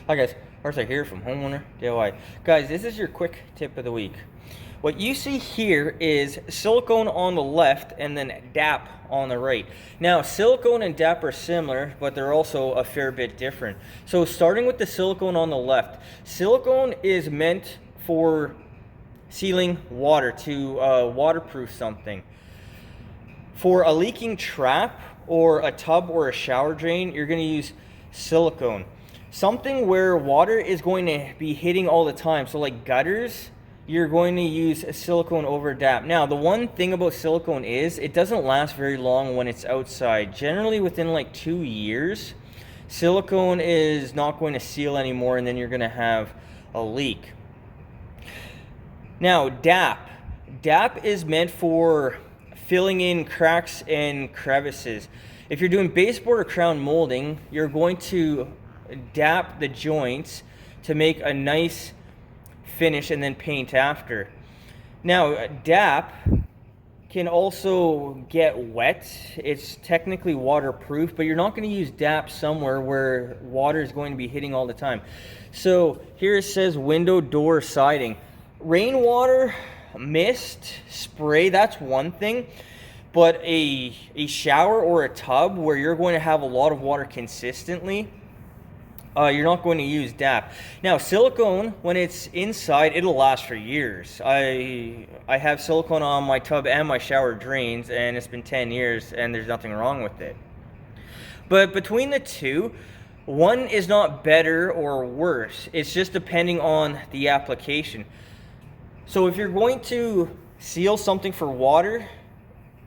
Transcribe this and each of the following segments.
Hi guys, Arthur here from Homeowner DIY. Guys, this is your quick tip of the week. What you see here is silicone on the left and then DAP on the right. Now, silicone and DAP are similar, but they're also a fair bit different. So starting with the silicone on the left, silicone is meant for sealing water, to waterproof something. For a leaking trap or a tub or a shower drain, you're going to use silicone. Something where water is going to be hitting all the time, so like gutters, you're going to use silicone over DAP. Now, the one thing about silicone is it doesn't last very long when it's outside. Generally within like 2 years, silicone is not going to seal anymore, and then you're going to have a leak. Now, DAP. DAP is meant for filling in cracks and crevices. If you're doing baseboard or crown molding, you're going to DAP the joints to make a nice finish and then paint after. Now, DAP can also get wet. It's technically waterproof, but you're not going to use DAP somewhere where water is going to be hitting all the time. So here it says window, door, siding. Rainwater, mist, spray, that's one thing. But a shower or a tub where you're going to have a lot of water consistently, you're not going to use DAP. Now, silicone, when it's inside, it'll last for years. I have silicone on my tub and my shower drains, and it's been 10 years, and there's nothing wrong with it. But between the two, one is not better or worse. It's just depending on the application. So if you're going to seal something for water,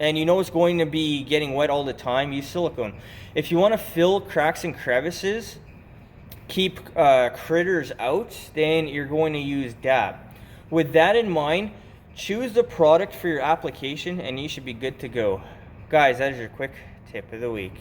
and you know it's going to be getting wet all the time, use silicone. If you want to fill cracks and crevices, keep critters out, then you're going to use DAP. With that in mind, choose the product for your application and you should be good to go. Guys, that is your quick tip of the week.